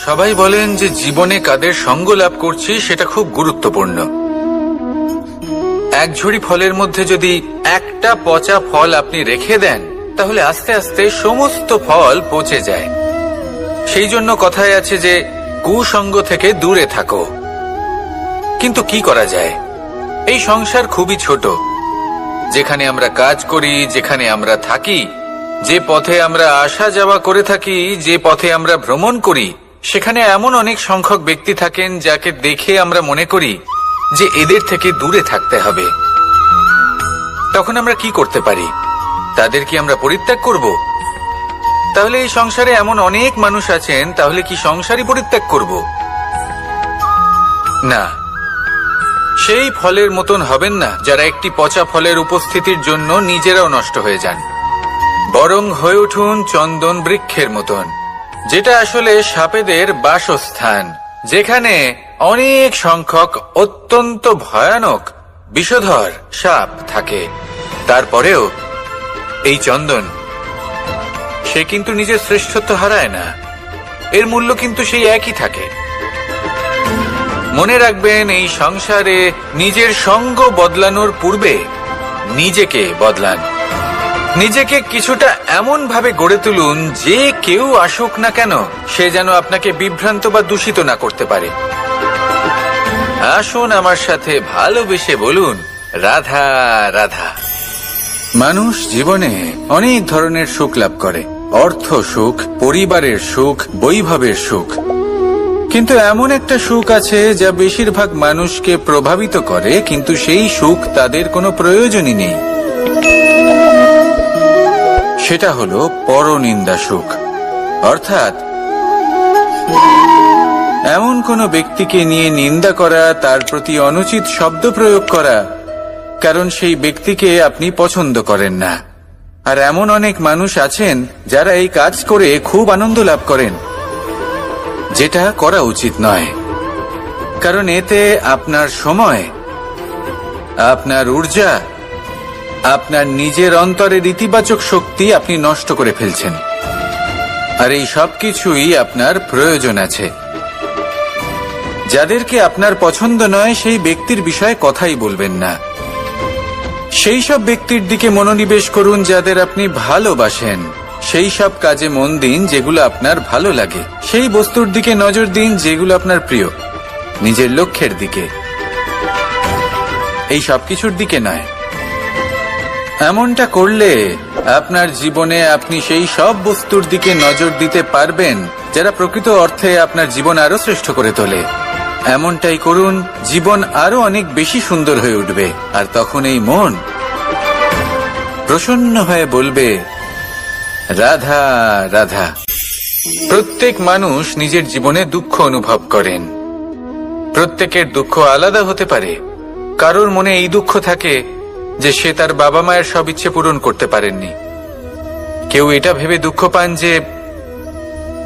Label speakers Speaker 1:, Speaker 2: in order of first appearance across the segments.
Speaker 1: সবাই বলেন যে জীবনে কাদের সঙ্গ লাভ করছি সেটা খুব গুরুত্বপূর্ণ। এক ঝুড়ি ফলের মধ্যে যদি একটা পচা ফল আপনি রেখে দেন তাহলে আস্তে আস্তে সমস্ত ফল পচে যায়। সেই জন্য কথায় আছে যে কুসঙ্গ থেকে দূরে থাকো। কিন্তু কি করা যায়? এই সংসার খুবই ছোট। যেখানে আমরা কাজ করি, যেখানে আমরা থাকি, যে পথে আমরা আসা যাওয়া করে থাকি, যে পথে আমরা ভ্রমণ করি, সেখানে এমন অনেক সংখ্যক ব্যক্তি থাকেন যাকে দেখে আমরা মনে করি যে এদের থেকে দূরে থাকতে হবে। তখন আমরা কি করতে পারি? তাদের কি আমরা পরিত্যাগ করব? তাহলে এই সংসারে এমন অনেক মানুষ আছেন, তাহলে কি সংসারই পরিত্যাগ করব? না, সেই ফলের মতন হবেন না যারা একটি পচা ফলের উপস্থিতির জন্য নিজেরাও নষ্ট হয়ে যান। বরং হয়ে উঠুন চন্দন বৃক্ষের মতন, যেটা আসলে সাপেদের বাসস্থান, যেখানে অনেক সংখ্যক অত্যন্ত ভয়ানক বিষধর সাপ থাকে। তারপরেও এই চন্দন, সে কিন্তু নিজের শ্রেষ্ঠত্ব হারায় না। এর মূল্য কিন্তু সেই একই থাকে। মনে রাখবেন, এই সংসারে নিজের সঙ্গ বদলানোর পূর্বে নিজেকে বদলান। নিজেকে কিছুটা এমন ভাবে গড়ে তুলুন যে কেউ আসুক না কেন সে যেন আপনাকে বিভ্রান্ত বা দূষিত না করতে পারে। আসুন আমার সাথে ভালোবেসে বলুন, রাধা রাধা। মানুষ জীবনে অনেক ধরনের সুখ লাভ করে, অর্থ সুখ, পরিবারের সুখ, বৈভবের সুখ। কিন্তু এমন একটা সুখ আছে যা বেশিরভাগ মানুষকে প্রভাবিত করে, কিন্তু সেই সুখ তাদের কোনো প্রয়োজনই নেই। সেটা হলো পরনিন্দা সুখ। অর্থাৎ এমন কোনো ব্যক্তিকে নিয়ে নিন্দা করা, তার প্রতি অনুচিত শব্দ প্রয়োগ করা, কারণ সেই ব্যক্তিকে আপনি পছন্দ করেন না। আর এমন অনেক মানুষ আছেন যারা এই কাজ করে খুব আনন্দ লাভ করেন, যেটা করা উচিত নয়। কারণ এতে আপনার সময়, আপনার ঊর্জা, আপনার নিজের অন্তরের ইতিবাচক শক্তি আপনি নষ্ট করে ফেলছেন। আর এই সব কিছুই আপনার প্রয়োজন আছে। যাদেরকে আপনার পছন্দ নয় সেই ব্যক্তির বিষয়ে কথাই বলবেন না। সেই সব ব্যক্তির দিকে মনোনিবেশ করুন যাদের আপনি ভালোবাসেন। সেই সব কাজে মন দিন যেগুলো আপনার ভালো লাগে। সেই বস্তুর দিকে নজর দিন যেগুলো আপনার প্রিয়, নিজের লক্ষ্যের দিকে, এই সব কিছুর দিকে নয়। এমনটা করলে আপনার জীবনে আপনি সেই সব বস্তুর দিকে নজর দিতে পারবেন যারা প্রকৃত অর্থে আপনার জীবন আরো শ্রেষ্ঠ করে তোলে। এমনটাই করুন, জীবন আরো অনেক বেশি সুন্দর হয়ে উঠবে। আর তখন এই মন প্রসন্ন হয়ে বলবে, রাধা রাধা। প্রত্যেক মানুষ নিজের জীবনে দুঃখ অনুভব করেন। প্রত্যেকের দুঃখ আলাদা হতে পারে। কারোর মনে এই দুঃখ থাকে যে সে তার বাবা মায়ের সব ইচ্ছে পূরণ করতে পারেননি। কেউ এটা ভেবে দুঃখ পান যে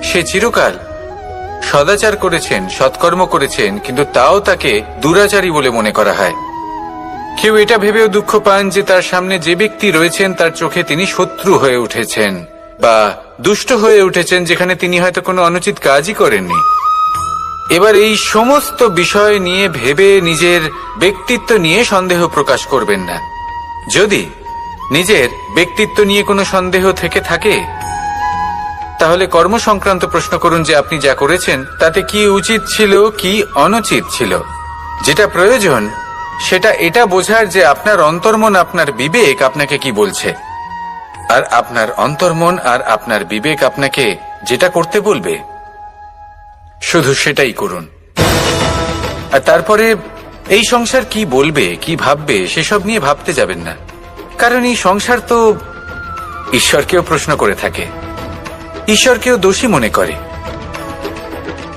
Speaker 1: সে চিরকাল সদাচার করেছেন, সৎকর্ম করেছেন, কিন্তু তাও তাকে দুরাচারী বলে মনে করা হয়। কেউ এটা ভেবেও দুঃখ পান যে তার সামনে যে ব্যক্তি রয়েছেন তার চোখে তিনি শত্রু হয়ে উঠেছেন বা দুষ্ট হয়ে উঠেছেন, যেখানে তিনি হয়তো কোনো অনুচিত কাজই করেননি। এবার এই সমস্ত বিষয় নিয়ে ভেবে নিজের ব্যক্তিত্ব নিয়ে সন্দেহ প্রকাশ করবেন না। যদি নিজের ব্যক্তিত্ব নিয়ে কোনো সন্দেহ থেকে থাকে তাহলে কর্ম সংক্রান্ত প্রশ্ন করুন যে আপনি যা করেছেন তাতে কি উচিত ছিল, কি অনুচিত ছিল। যেটা প্রয়োজন সেটা এটা বোঝার যে আপনার অন্তর্মন, আপনার বিবেক আপনাকে কি বলছে। আর আপনার অন্তর্মন আর আপনার বিবেক আপনাকে যেটা করতে বলবে শুধু সেটাই করুন। আর তারপরে এই সংসার কি বলবে, কি ভাববে সেসব নিয়ে ভাবতে যাবেন না। কারণ এই সংসার তো ঈশ্বরকেও প্রশ্ন করে থাকে, ঈশ্বরকেও দোষী মনে করে।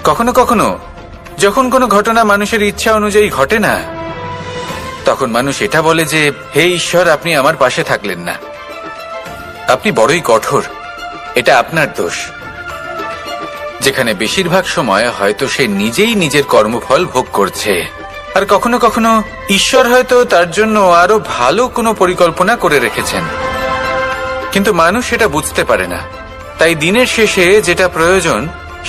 Speaker 1: কখনো কখনো যখন কোনো ঘটনা মানুষের ইচ্ছা অনুযায়ী ঘটে না, তখন মানুষ এটা বলে যে হে ঈশ্বর, আপনি আমার পাশে থাকলেন না, আপনি বড়ই কঠোর, এটা আপনার দোষ। যেখানে বেশিরভাগ সময় হয়তো সে নিজেই নিজের কর্মফল ভোগ করছে। আর কখনো কখনো ঈশ্বর হয়তো তার জন্য আরো ভালো কোনো পরিকল্পনা করে রেখেছেন, কিন্তু মানুষ সেটা বুঝতে পারে না। তাই দিনের শেষে যেটা প্রয়োজন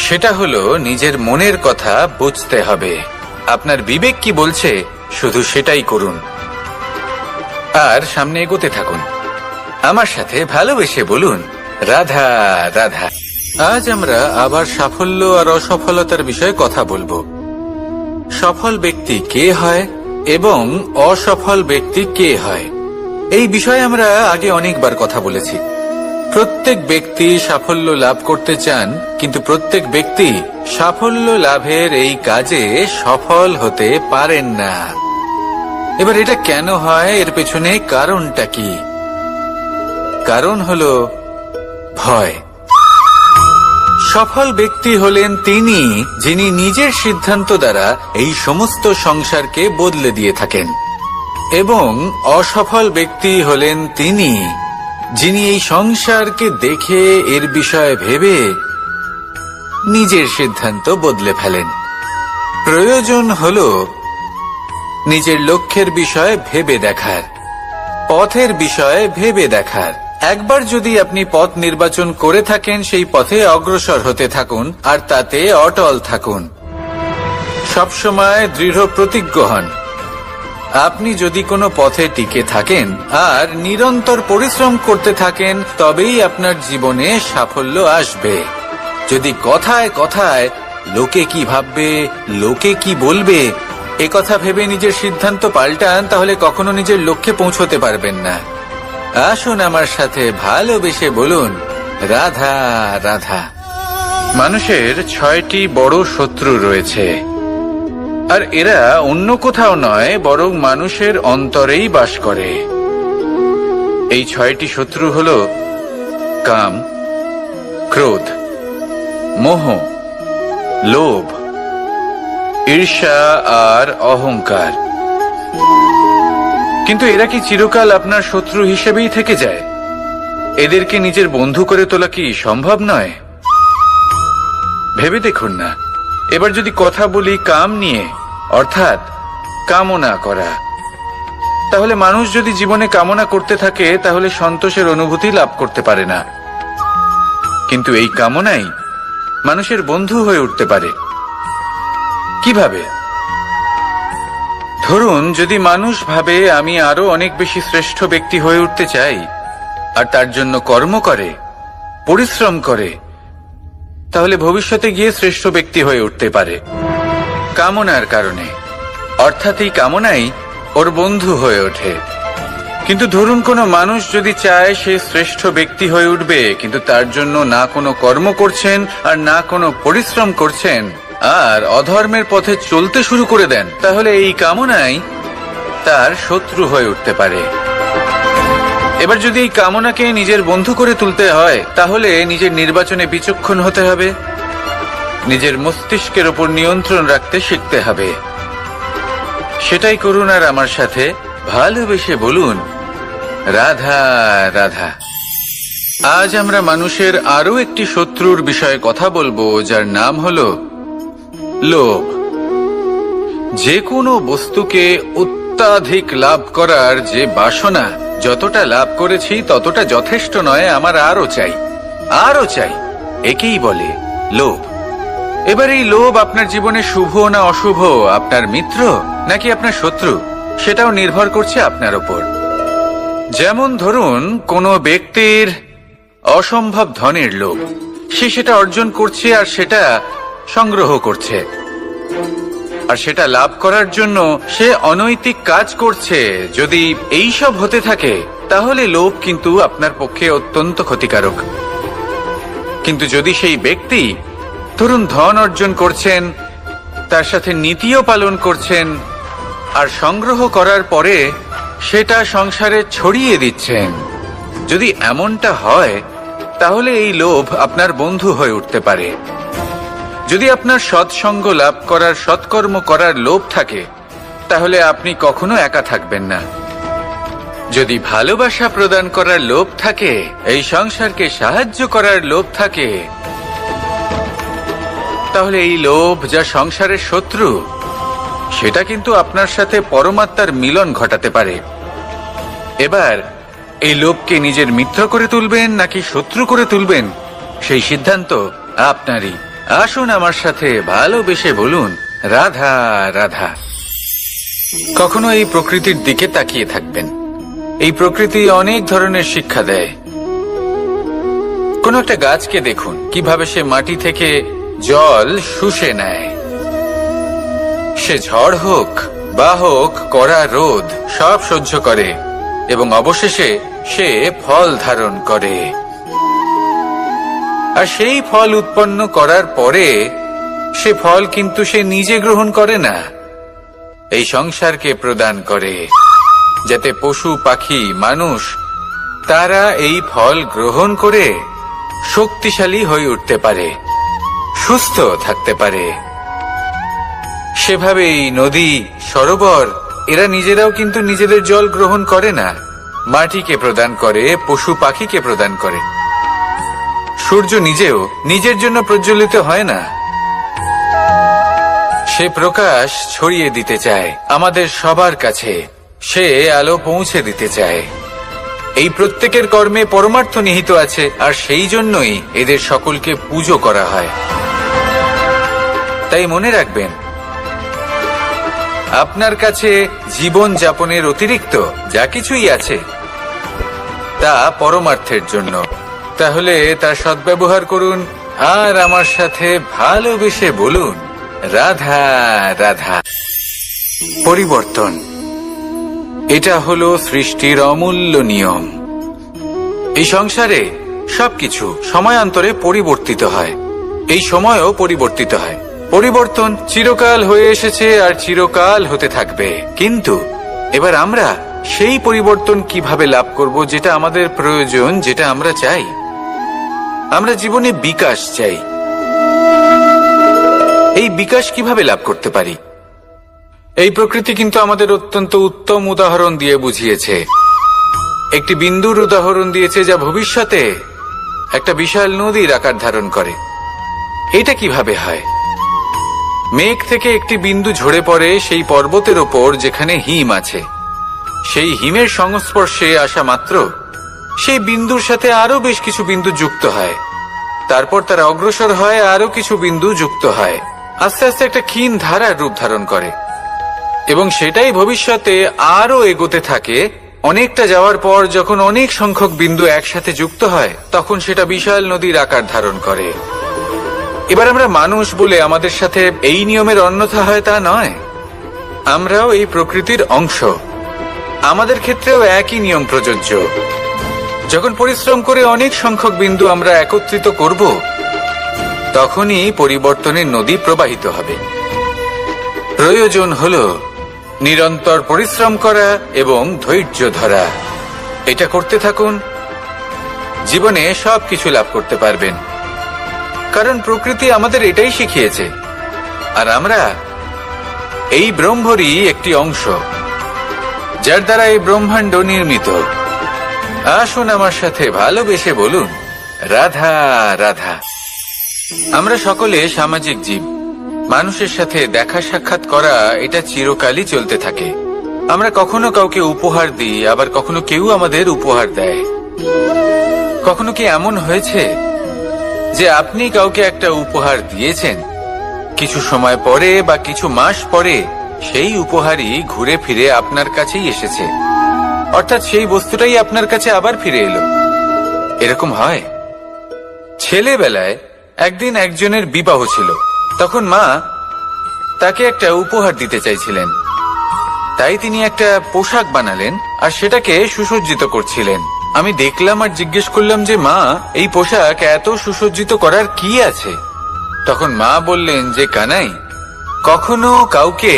Speaker 1: সেটা হলো নিজের মনের কথা বুঝতে হবে। আপনার বিবেক কি বলছে শুধু সেটাই করুন আর সামনে এগোতে থাকুন। আমার সাথে ভালোবেসে বলুন, রাধা রাধা। আজ আমরা আবার সাফল্য আর অসফলতার বিষয়ে কথা বলবো। সফল ব্যক্তি কে হয় এবং অসফল ব্যক্তি কে হয়, এই বিষয়ে আমরা আগে অনেকবার কথা বলেছি। প্রত্যেক ব্যক্তি সাফল্য লাভ করতে চান, কিন্তু প্রত্যেক ব্যক্তি সাফল্য লাভের এই কাজে সফল হতে পারেন না। এবার এটা কেন হয়, এর পেছনে কারণটা কি? কারণ হলো ভয়। সফল ব্যক্তি হলেন তিনি যিনি নিজের সিদ্ধান্ত দ্বারা এই সমস্ত সংসারকে বদলে দিয়ে থাকেন, এবং অসফল ব্যক্তি হলেন তিনি যিনি এই সংসারকে দেখে এর বিষয়ে ভেবে নিজের সিদ্ধান্ত বদলে ফেলেন। প্রয়োজন হলো নিজের লক্ষ্যের বিষয়ে ভেবে দেখার, পথের বিষয়ে ভেবে দেখার। একবার যদি আপনি পথ নির্বাচন করে থাকেন, সেই পথে অগ্রসর হতে থাকুন আর তাতে অটল থাকুন। সবসময় দৃঢ় প্রতিজ্ঞ হন। আপনি যদি কোনো পথে টিকে থাকেন আর নিরন্তর পরিশ্রম করতে থাকেন, তবেই আপনার জীবনে সাফল্য আসবে। যদি কথায় কথায় লোকে কি ভাববে, লোকে কি বলবে, একথা ভেবে নিজের সিদ্ধান্ত পাল্টান, তাহলে কখনো নিজের লক্ষ্যে পৌঁছতে পারবেন না। আসুন আমার সাথে ভালোবেসে বলুন, রাধা রাধা। মানুষের 6টি বড় শত্রু রয়েছে, আর এরা অন্য কোথাও নয়, বরং মানুষের অন্তরেই বাস করে। এই 6টি শত্রু হল কাম, ক্রোধ, মোহ, লোভ, ঈর্ষা আর অহংকার। কিন্তু এরা কি চিরকাল আপনার শত্রু হিসেবেই থেকে যায়? এদেরকে নিজের বন্ধু করে তোলা কি সম্ভব নয়? ভেবে দেখুন না। এবার যদি কথা বলি কাম নিয়ে, অর্থাৎ কামনা করা, তাহলে মানুষ যদি জীবনে কামনা করতে থাকে তাহলে সন্তোষের অনুভূতি লাভ করতে পারে না। কিন্তু এই কামনাই মানুষের বন্ধু হয়ে উঠতে পারে। কিভাবে? ধরুন, যদি মানুষ ভাবে আমি আরো অনেক বেশি শ্রেষ্ঠ ব্যক্তি হয়ে উঠতে চাই, আর তার জন্য কর্ম করে, পরিশ্রম করে, তাহলে ভবিষ্যতে গিয়ে শ্রেষ্ঠ ব্যক্তি হয়ে উঠতে পারে কামনার কারণে। অর্থাৎ এই কামনাই ওর বন্ধু হয়ে ওঠে। কিন্তু ধরুন, কোনো মানুষ যদি চায় সে শ্রেষ্ঠ ব্যক্তি হয়ে উঠবে, কিন্তু তার জন্য না কোনো কর্ম করছেন আর না কোনো পরিশ্রম করছেন, আর অধর্মের পথে চলতে শুরু করে দেন, তাহলে এই কামনাই তার শত্রু হয়ে উঠতে পারে। এবার যদি এই কামনাকে নিজের বন্ধু করে তুলতে হয়, তাহলে নিজের নির্বাচনে বিচক্ষণ হতে হবে, নিজের মস্তিষ্কের ওপর নিয়ন্ত্রণ রাখতে শিখতে হবে। সেটাই করুন আর আমার সাথে ভালোবেসে বলুন, রাধা রাধা। আজ আমরা মানুষের আরো একটি শত্রুর বিষয়ে কথা বলবো, যার নাম হলো লোভ। যে কোনো বস্তুকে অত্যাধিক লাভ করার যে বাসনা, যতটা লাভ করেছি ততটা যথেষ্ট নয়, আমার আরো চাই, আরো চাই, একেই বলে লোভ। এবার এই লোভ আপনার জীবনে শুভ না অশুভ, আপনার মিত্র নাকি আপনার শত্রু, সেটাও নির্ভর করছে আপনার ওপর। যেমন ধরুন, কোনো ব্যক্তির অসম্ভব ধনের লোভ, সে সেটা অর্জন করছে আর সেটা সংগ্রহ করছে, আর সেটা লাভ করার জন্য সে অনৈতিক কাজ করছে। যদি এই সব হতে থাকে, তাহলে লোভ কিন্তু আপনার পক্ষে অত্যন্ত ক্ষতিকারক। কিন্তু যদি সেই ব্যক্তি ধরুন ধন অর্জন করছেন, তার সাথে নীতিও পালন করছেন, আর সংগ্রহ করার পরে সেটা সংসারে ছড়িয়ে দিচ্ছেন, যদি এমনটা হয়, তাহলে এই লোভ আপনার বন্ধু হয়ে উঠতে পারে। যদি আপনার সৎসঙ্গ লাভ করার, সৎকর্ম করার লোভ থাকে, তাহলে আপনি কখনো একা থাকবেন না। যদি ভালোবাসা প্রদান করার লোভ থাকে, এই সংসারকে সাহায্য করার লোভ থাকে, তাহলে এই লোভ যা সংসারের শত্রু, সেটা কিন্তু আপনার সাথে পরমাত্মার মিলন ঘটাতে পারে। এবার এই লোভকে নিজের মিত্র করে তুলবেন নাকি শত্রু করে তুলবেন, সেই সিদ্ধান্ত আপনারই। আসুন আমার সাথে ভালোবেসে বলুন, রাধা রাধা। কখনো এই প্রকৃতির দিকে তাকিয়ে থাকবেন। এই প্রকৃতি অনেক ধরনের শিক্ষা দেয়। কোন একটা গাছকে দেখুন কিভাবে সে মাটি থেকে জল শুষে নেয়। সে ঝড় হোক বা হোক কড়া রোদ সব সহ্য করে এবং অবশেষে সে ফল ধারণ করে। আর সেই ফল উৎপন্ন করার পরে সে ফল কিন্তু সে নিজে গ্রহণ করে না, এই সংসারকে প্রদান করে, যাতে পশু পাখি মানুষ তারা এই ফল গ্রহণ করে শক্তিশালী হয়ে উঠতে পারে, সুস্থ থাকতে পারে। সেভাবেই নদী, সরোবর এরা নিজেরাও কিন্তু নিজেদের জল গ্রহণ করে না, মাটিকে প্রদান করে, পশু পাখিকে প্রদান করে। সূর্য নিজেও নিজের জন্য প্রজ্বলিত হয় না, সে প্রকাশ ছড়িয়ে দিতে চায় আমাদের সবার কাছে, সে আলো পৌঁছে দিতে চায়। এই প্রত্যেকের কর্মে পরমার্থ নিহিত আছে, আর সেই জন্যই এদের সকলকে পুজো করা হয়। তাই মনে রাখবেন, আপনার কাছে জীবন যাপনের অতিরিক্ত যা কিছুই আছে তা পরমার্থের জন্য। তাহলে তার সদ্ব্যবহার করুন আর আমার সাথে ভালোবেসে বলুন, রাধা রাধা। পরিবর্তন, এটা হলো সৃষ্টির অমূল্য নিয়ম। এই সংসারে সবকিছু সময়ান্তরে পরিবর্তিত হয়, এই সময়ও পরিবর্তিত হয়। পরিবর্তন চিরকাল হয়ে এসেছে আর চিরকাল হতে থাকবে। কিন্তু এবার আমরা সেই পরিবর্তন কিভাবে লাভ করব যেটা আমাদের প্রয়োজন, যেটা আমরা চাই? আমরা জীবনে বিকাশ চাই। এই বিকাশ কিভাবে লাভ করতে পারি? এই প্রকৃতি কিন্তু আমাদের অত্যন্ত উত্তম উদাহরণ দিয়ে বুঝিয়েছে। একটি বিন্দুর উদাহরণ দিয়েছে যা ভবিষ্যতে একটা বিশাল নদীর আকার ধারণ করে। এটা কিভাবে হয়? মেঘ থেকে একটি বিন্দু ঝরে পড়ে সেই পর্বতের ওপর যেখানে হিম আছে। সেই হিমের সংস্পর্শে আসা মাত্র সেই বিন্দুর সাথে আরো বেশ কিছু বিন্দু যুক্ত হয়, তারপর তারা অগ্রসর হয়, আরো কিছু বিন্দু যুক্ত হয়, আস্তে আস্তে একটা ক্ষীণ ধারার রূপ ধারণ করে এবং সেটাই ভবিষ্যতে আরো এগোতে থাকে। অনেকটা যাওয়ার পর যখন অনেক সংখ্যক বিন্দু একসাথে যুক্ত হয় তখন সেটা বিশাল নদীর আকার ধারণ করে। এবার আমরা মানুষ বলে আমাদের সাথে এই নিয়মের অন্যথা হয় তা নয়। আমরাও এই প্রকৃতির অংশ, আমাদের ক্ষেত্রেও একই নিয়ম প্রযোজ্য। যখন পরিশ্রম করে অনেক সংখ্যক বিন্দু আমরা একত্রিত করব তখনই পরিবর্তনের নদী প্রবাহিত হবে। প্রয়োজন হলো নিরন্তর পরিশ্রম করা এবং ধৈর্য ধরা। এটা করতে থাকুন, জীবনে সবকিছু লাভ করতে পারবেন। কারণ প্রকৃতি আমাদের এটাই শিখিয়েছে, আর আমরা এই ব্রহ্মরই একটি অংশ, যার দ্বারা এই ব্রহ্মাণ্ড নির্মিত। আসুন আমার সাথে ভালোবেসে বলুন, রাধা রাধা। আমরা সকলে সামাজিক জীব। মানুষের সাথে দেখা সাক্ষাৎ করা এটা চিরকালই চলতে থাকে। আমরা কখনো কাউকে উপহার দিই, আবার কখনো কেউ আমাদের উপহার দেয়। কখনো কি এমন হয়েছে যে আপনি কাউকে একটা উপহার দিয়েছেন, কিছু সময় পরে বা কিছু মাস পরে সেই উপহারই ঘুরে ফিরে আপনার কাছেই এসেছে, অর্থাৎ সেই বস্তুটাই আপনার কাছে আবার ফিরে এলো? এরকম হয়। ছেলেবেলায় একদিন একজনের বিবাহ ছিল, তখন মা তাকে একটা উপহার দিতে চাইছিলেন। তাই তিনি একটা পোশাক বানালেন আর সেটাকে সুসজ্জিত করছিলেন। আমি দেখলাম আর জিজ্ঞেস করলাম যে মা, এই পোশাক এত সুসজ্জিত করার কি আছে? তখন মা বললেন যে কানাই, কখনো কাউকে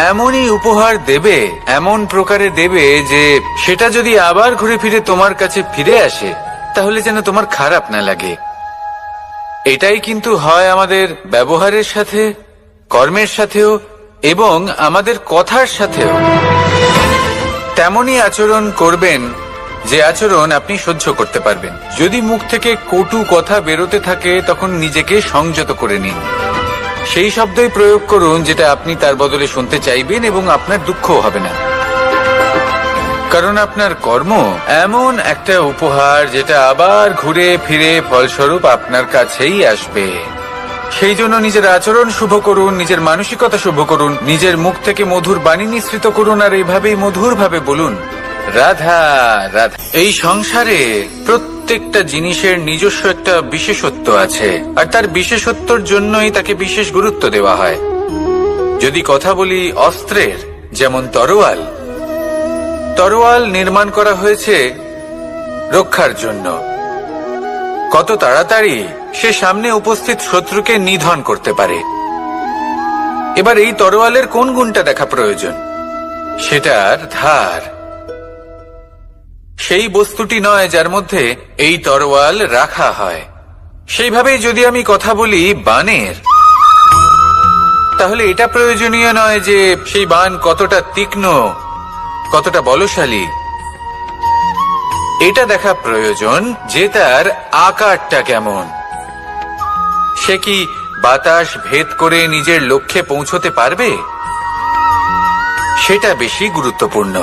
Speaker 1: এমনই উপহার দেবে, এমন প্রকারে দেবে যে সেটা যদি আবার ঘুরে ফিরে তোমার কাছে ফিরে আসে তাহলে যেন তোমার খারাপ না লাগে। এটাই কিন্তু হয় আমাদের ব্যবহারের সাথে, কর্মের সাথেও এবং আমাদের কথার সাথেও। তেমনই আচরণ করবেন যে আচরণ আপনি সহ্য করতে পারবেন। যদি মুখ থেকে কটু কথা বেরোতে থাকে তখন নিজেকে সংযত করে নিন। সেই শব্দই প্রয়োগ করুন যেটা আপনি তার বদলে শুনতে চাইবেন এবং আপনার দুঃখও হবে না। কারণ আপনার কর্ম এমন একটা উপহার যেটা আবার ঘুরে ফিরে ফলস্বরূপ আপনার কাছেই আসবে। সেই জন্য নিজের আচরণ শুভ করুন, নিজের মানসিকতা শুভ করুন, নিজের মুখ থেকে মধুর বাণী নিঃসৃত করুন, আর এইভাবেই মধুর ভাবে বলুন রাধা রাধা। এই সংসারে প্রত্যেকটা জিনিসের নিজস্ব একটা বিশেষত্ব আছে, আর তার বিশেষত্বর জন্যই তাকে বিশেষ গুরুত্ব দেওয়া হয়। যদি কথা বলি অস্ত্রের, যেমন তরোয়াল, তরোয়াল নির্মাণ করা হয়েছে রক্ষার জন্য। কত তাড়াতাড়ি সে সামনে উপস্থিত শত্রুকে নিধন করতে পারে। এবার এই তরোয়ালের কোন গুণটা দেখা প্রয়োজন? সেটার ধার। সেই বস্তুটি নয় যার মধ্যে এই তরোয়াল রাখা হয়। সেইভাবেই যদি আমি কথা বলি বাণের, তাহলে এটা প্রয়োজনীয় নয় যে সেই বাণ কতটা তীক্ষ্ণ, কতটা বলশালী। এটা দেখা প্রয়োজন যে তার আকারটা কেমন। সে কি বাতাস ভেদ করে নিজের লক্ষ্যে পৌঁছতে পারবে? সেটা বেশি গুরুত্বপূর্ণ।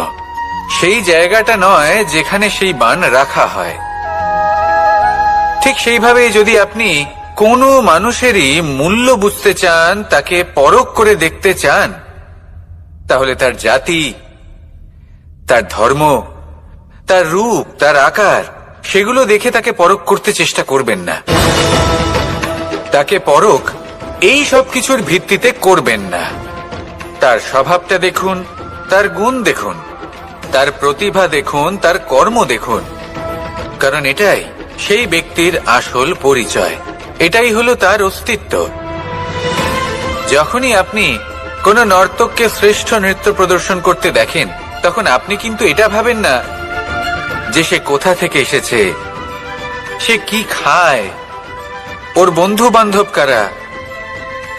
Speaker 1: সেই জায়গাটা নয় যেখানে সেই বাণ রাখা হয়। ঠিক সেইভাবে যদি আপনি কোনো মানুষেরই মূল্য বুঝতে চান, তাকে পরখ করে দেখতে চান, তাহলে তার জাতি, তার ধর্ম, তার রূপ, তার আকার, সেগুলো দেখে তাকে পরখ করতে চেষ্টা করবেন না। তাকে পরখ এই সব কিছুর ভিত্তিতে করবেন না। তার স্বভাবটা দেখুন, তার গুণ দেখুন, তার প্রতিভা দেখুন, তার কর্ম দেখুন, কারণ এটাই সেই ব্যক্তির আসল পরিচয়। এটাই হলো তার অস্তিত্ব। যখনই আপনি কোন নর্তককে শ্রেষ্ঠ নৃত্য প্রদর্শন করতে দেখেন, তখন আপনি কিন্তু এটা ভাবেন না যে সে কোথা থেকে এসেছে, সে কি খায়, ওর বন্ধু বান্ধব কারা।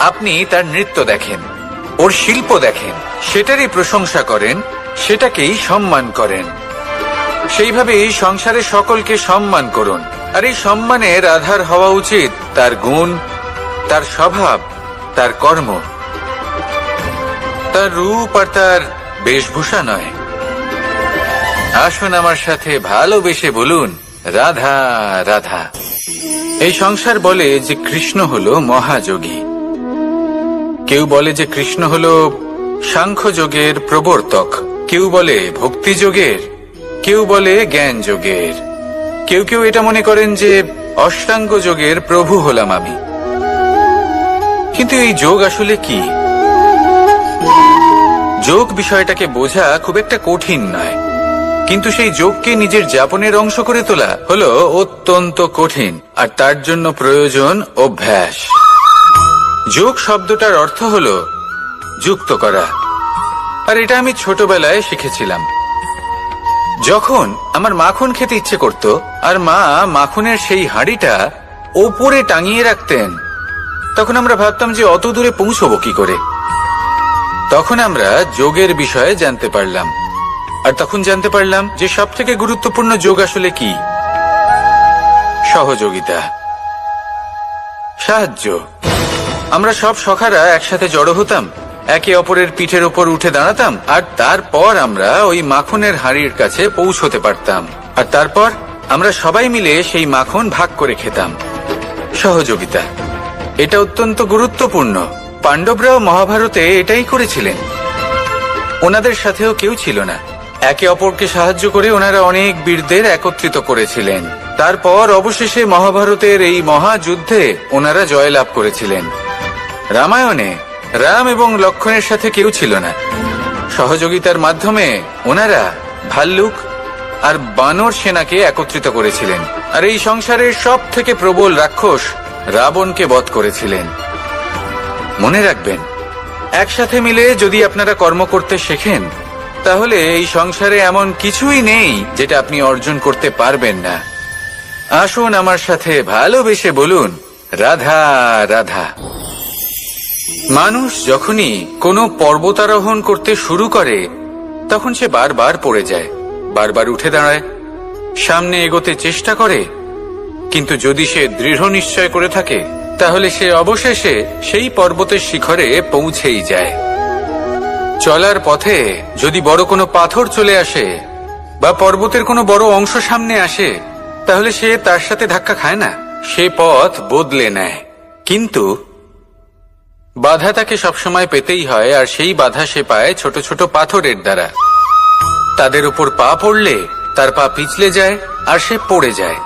Speaker 1: আপনি তার নৃত্য দেখেন, ওর শিল্প দেখেন, সেটারই প্রশংসা করেন, সেটাকেই সম্মান করেন। সেইভাবে এই সংসারে সকলকে সম্মান করুন। আর এই সম্মানের আধার হওয়া উচিত তার গুণ, তার স্বভাব, তার কর্ম, তার রূপ আর তার বেশভূষা নয়। আসুন আমার সাথে ভালোবেসে বলুন রাধা রাধা। এই সংসার বলে যে কৃষ্ণ হলো মহাযোগী, কেউ বলে যে কৃষ্ণ হলো সাংখ্য যোগের প্রবর্তক, কেউ বলে ভক্তি যোগের, কেউ বলে জ্ঞান যোগের, কেউ কেউ এটা মনে করেন যে অষ্টাঙ্গ যোগের প্রভু হলাম আমি। কিন্তু এই যোগ আসলে কি? যোগ বিষয়টাকে বোঝা খুব একটা কঠিন নয়, কিন্তু সেই যোগকে নিজের যাপনের অংশ করে তোলা হলো অত্যন্ত কঠিন, আর তার জন্য প্রয়োজন অভ্যাস। যোগ শব্দটার অর্থ হলো যুক্ত করা, আর এটা আমি ছোটবেলায় শিখেছিলাম। যখন আমার মাখন খেতে ইচ্ছে করত, আর মা মাখনের সেই হাঁড়িটা ওপরে টাঙিয়ে রাখতেন, তখন আমরা ভাবতাম যে অত দূরে পৌঁছবো কি করে। তখন আমরা যোগের বিষয়ে জানতে পারলাম, আর তখন জানতে পারলাম যে সব থেকে গুরুত্বপূর্ণ যোগ আসলে কি? সহযোগিতা, সাহায্য। আমরা সব সখারা একসাথে জড়ো হতাম, একে অপরের পিঠের ওপর উঠে দাঁড়াতাম, আর তারপর আমরা ওই মাখনের হাঁড়ির কাছে পৌঁছতে পারতাম, আর তারপর আমরা সবাই মিলে সেই মাখন ভাগ করে খেতাম। সহযোগিতা, এটা অত্যন্ত গুরুত্বপূর্ণ। পাণ্ডবরাও মহাভারতে এটাই করেছিলেন। ওনাদের সাথেও কেউ ছিল না, একে অপরকে সাহায্য করে ওনারা অনেক বীরদের একত্রিত করেছিলেন। তারপর অবশেষে মহাভারতের এই মহাযুদ্ধে ওনারা জয়লাভ করেছিলেন। রামায়ণে রাম এবং লক্ষ্মণের সাথে কেউ ছিল না। সহযোগিতার মাধ্যমে ওনারা ভাল্লুক আর বানর সেনাকে একত্রিত করেছিলেন, আর এই সংসারের সব থেকে প্রবল রাক্ষস রাবণকে বধ করেছিলেন। মনে রাখবেন, একসাথে মিলে যদি আপনারা কর্ম করতে শেখেন, তাহলে এই সংসারে এমন কিছুই নেই যেটা আপনি অর্জন করতে পারবেন না। আসুন আমার সাথে ভালোবেসে বলুন রাধা রাধা। মানুষ যখনই কোনো পর্বতারোহণ করতে শুরু করে, তখন সে বারবার পড়ে যায়, বারবার উঠে দাঁড়ায়, সামনে এগোতে চেষ্টা করে, কিন্তু যদি সে দৃঢ় নিশ্চয় করে থাকে, তাহলে সে অবশেষে সেই পর্বতের শিখরে পৌঁছেই যায়। চলার পথে যদি বড় কোনো পাথর চলে আসে বা পর্বতের কোনো বড় অংশ সামনে আসে, তাহলে সে তার সাথে ধাক্কা খায় না, সে পথ বদলে নেয়। কিন্তু বাধা তাকে সবসময় পেতেই হয়, আর সেই বাধা সে পায় ছোট ছোট পাথরের দ্বারা। তাদের উপর পা পড়লে তার পা পিছলে যায় আর সে পড়ে যায়।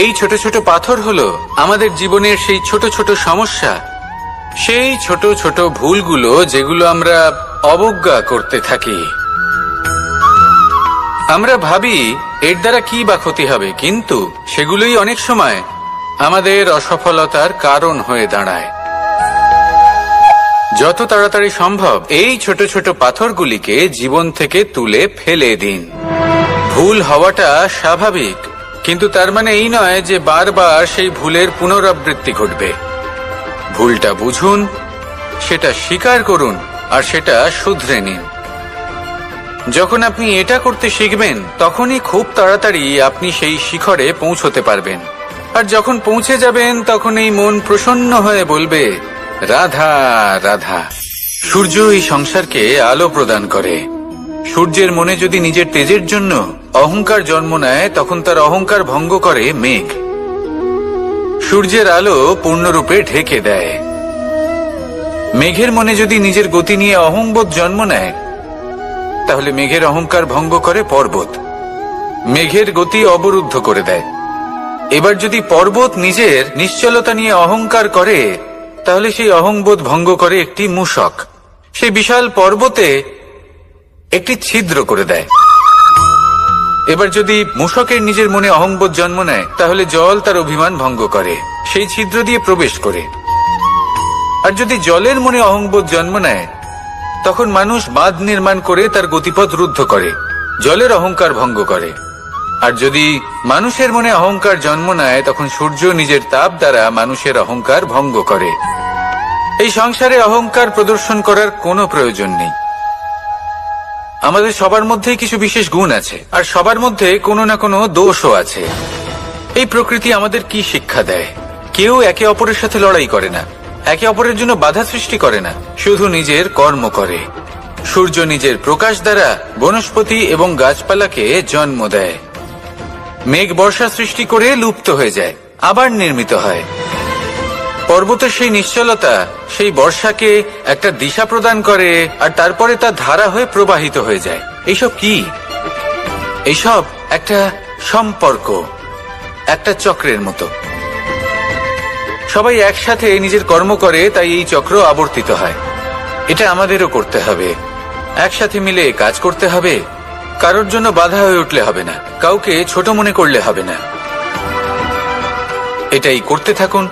Speaker 1: এই ছোট ছোট পাথর হলো আমাদের জীবনের সেই ছোট ছোট সমস্যা, সেই ছোট ছোট ভুলগুলো যেগুলো আমরা অবজ্ঞা করতে থাকি। আমরা ভাবি এর দ্বারা কি বা ক্ষতি হবে, কিন্তু সেগুলোই অনেক সময় আমাদের অসফলতার কারণ হয়ে দাঁড়ায়। যত তাড়াতাড়ি সম্ভব এই ছোট ছোট পাথরগুলিকে জীবন থেকে তুলে ফেলে দিন। ভুল হওয়াটা স্বাভাবিক, কিন্তু তার মানে এই নয় যে বারবার সেই ভুলের পুনরাবৃত্তি ঘটবে। ভুলটা বুঝুন, সেটা স্বীকার করুন আর সেটা শুধরে নিন। যখন আপনি এটা করতে শিখবেন, তখনই খুব তাড়াতাড়ি আপনি সেই শিখরে পৌঁছতে পারবেন। আর যখন পৌঁছে যাবেন, তখন এই মন প্রসন্ন হয়ে বলবে, রাধা রাধা। সূর্য এই সংসারকে আলো প্রদান করে। সূর্যের মনে যদি নিজের তেজের জন্য অহংকার জন্ম নেয়, তখন তার অহংকার ভঙ্গ করে মেঘ। সূর্যের আলো পূর্ণরূপে ঢেকে দেয়। মেঘের মনে যদি নিজের গতি নিয়ে অহংবোধ জন্ম নেয়, তাহলে মেঘের অহংকার ভঙ্গ করে পর্বত। মেঘের গতি অবরুদ্ধ করে দেয়। এবার যদি পর্বত নিজের নিশ্চলতা নিয়ে অহংকার করে, তাহলে সেই অহংবোধ ভঙ্গ করে একটি মূষক। সেই বিশাল পর্বতে একটি ছিদ্র করে দেয়। এবার যদি মূষকের নিজের মনে অহংবোধ জন্ম নেয়, তাহলে জল তার অভিমান ভঙ্গ করে, সেই ছিদ্র দিয়ে প্রবেশ করে। আর যদি জলের মনে অহংবোধ জন্ম নেয়, তখন মানুষ বাঁধ নির্মাণ করে তার গতিপথ রুদ্ধ করে, জলের অহংকার ভঙ্গ করে। আর যদি মানুষের মনে অহংকার জন্ম নেয়, তখন সূর্য নিজের তাপ দ্বারা মানুষের অহংকার ভঙ্গ করে। এই সংসারে অহংকার প্রদর্শন করার কোনো প্রয়োজন নেই। আমাদের সবার মধ্যেই কিছু বিশেষ গুণ আছে, আর সবার মধ্যে কোনো না কোনো দোষও আছে। এই প্রকৃতি আমাদের কি শিক্ষা দেয়? কেউ একে অপরের সাথে লড়াই করে না, একে অপরের জন্য বাধা সৃষ্টি করে না, শুধু নিজের কর্ম করে। সূর্য নিজের প্রকাশ দ্বারা বনস্পতি এবং গাছপালাকে জন্ম দেয়। মেঘ বর্ষা সৃষ্টি করে লুপ্ত হয়ে যায়, আবার নির্মিত হয়। পর্বতের সেই নিশ্চলতা সেই বর্ষাকে একটা দিশা প্রদান করে, আর তারপরে তা ধারা হয়ে প্রবাহিত হয়ে যায়। এইসব কি? এইসব একটা সম্পর্ক, একটা চক্রের মতো। সবাই একসাথে নিজের কর্ম করে, তাই এই চক্র আবর্তিত হয়। এটা আমাদেরও করতে হবে, একসাথে মিলে কাজ করতে হবে। কারোর জন্য বাধা হয়ে উঠলে হবে না, কাউকে ছোট মনে করলে হবে না। এটাই করতে থাকুন,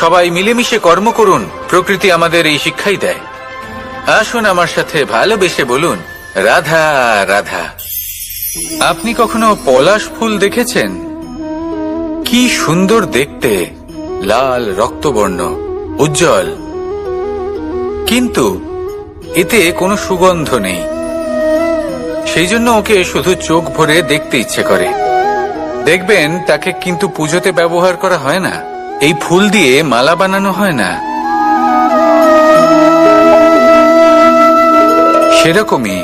Speaker 1: সবাই মিলেমিশে কর্ম করুন। প্রকৃতি আমাদের এই শিক্ষাই দেয়। আসুন আমার সাথে ভালোবেসে বলুন, রাধা রাধা। আপনি কখনো পলাশ ফুল দেখেছেন? কি সুন্দর দেখতে, লাল রক্তবর্ণ, উজ্জ্বল, কিন্তু এতে কোনো সুগন্ধ নেই। সেই জন্য ওকে শুধু চোখ ভরে দেখতে ইচ্ছে করে। দেখবেন তাকে কিন্তু পুজোতে ব্যবহার করা হয় না, এই ফুল দিয়ে মালা বানানো হয় না। সেরকমই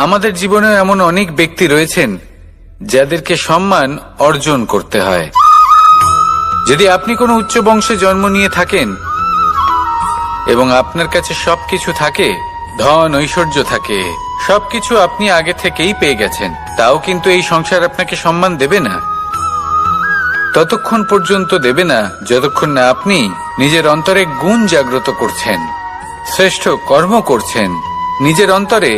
Speaker 1: আমাদের জীবনে এমন অনেক ব্যক্তি রয়েছেন যাদেরকে সম্মান অর্জন করতে হয়। যদি আপনি কোনো উচ্চ বংশে জন্ম নিয়ে থাকেন এবং আপনার কাছে সবকিছু থাকে, ধন ঐশ্বর্য থাকে, সবকিছু আপনি আগে থেকেই পেয়ে গেছেন, তাও কিন্তু এই সংসার আপনাকে সম্মান দেবে না। ততক্ষণ পর্যন্ত দেবে না যতক্ষণ না আপনি নিজের অন্তরে গুণ জাগ্রত করছেন, শ্রেষ্ঠ কর্ম করছেন, নিজের অন্তরে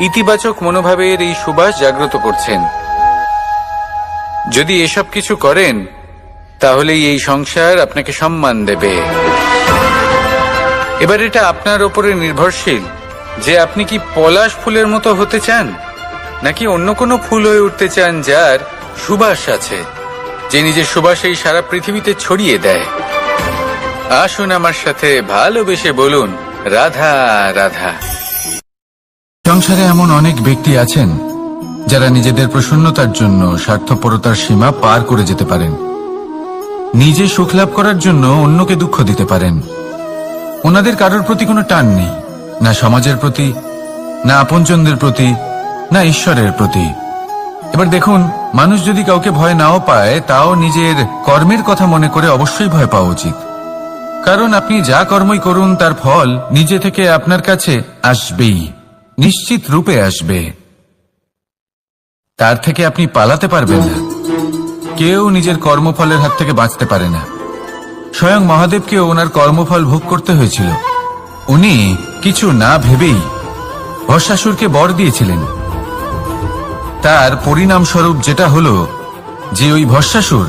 Speaker 1: ইতিবাচক মনোভাবের এই সুবাস জাগ্রত করছেন। যদি এসব কিছু করেন, তাহলেই এই সংসার আপনাকে সম্মান দেবে। এবার এটা আপনার উপরে নির্ভরশীল যে আপনি কি পলাশ ফুলের মতো হতে চান, নাকি অন্য কোনো ফুল হয়ে উঠতে চান যার সুবাস আছে, যে নিজের সুবাস এই সারা পৃথিবীতে ছড়িয়ে দেয়। আসুন আমার সাথে ভালোবেসে বলুন, রাধা রাধা। সংসারে এমন অনেক ব্যক্তি আছেন যারা নিজেদের প্রসন্নতার জন্য স্বার্থপরতার সীমা পার করে যেতে পারেন। নিজে সুখ লাভ করার জন্য অন্যকে দুঃখ দিতে পারেন। ওনাদের কারোর প্রতি কোনো টান নেই, না সমাজের প্রতি, না আপনজনদের প্রতি, না ঈশ্বরের প্রতি। এবার দেখুন, মানুষ যদি কাউকে ভয় নাও পায়, তাও নিজের কর্মের কথা মনে করে অবশ্যই ভয় পাওয়া উচিত। কারণ আপনি যা কর্মই করুন তার ফল নিজে থেকে আপনার কাছে আসবেই, নিশ্চিত রূপে আসবে। তার থেকে আপনি পালাতে পারবেন না। কেউ নিজের কর্মফলের হাত থেকে বাঁচতে পারে না। স্বয়ং মহাদেবকেও ওনার কর্মফল ভোগ করতে হয়েছিল। উনি কিছু না ভেবেই ভস্মাসুরকে বর দিয়েছিলেন। তার পরিণামস্বরূপ যেটা হলো যে ওই ভস্মাসুর,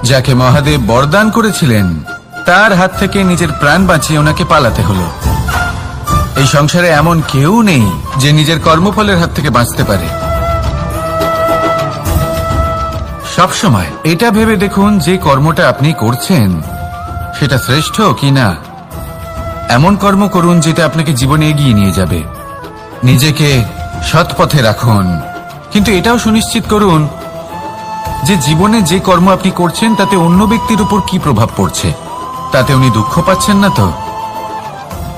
Speaker 1: যাকে মহাদেব বরদান করেছিলেন, তার হাত থেকে নিজের প্রাণ বাঁচিয়ে ওনাকে পালাতে হলো। এই সংসারে এমন কেউ নেই যে নিজের কর্মফলের হাত থেকে বাঁচতে পারে। সবসময় এটা ভেবে দেখুন যে কর্মটা আপনি করছেন সেটা শ্রেষ্ঠ কি না। এমন কর্ম করুন যেটা আপনাকে জীবনে এগিয়ে নিয়ে যাবে। নিজেকে সৎ পথে রাখুন, কিন্তু এটাও সুনিশ্চিত করুন যে জীবনে যে কর্ম আপনি করছেন তাতে অন্য ব্যক্তির উপর কি প্রভাব পড়ছে, তাতে উনি দুঃখ পাচ্ছেন না তো।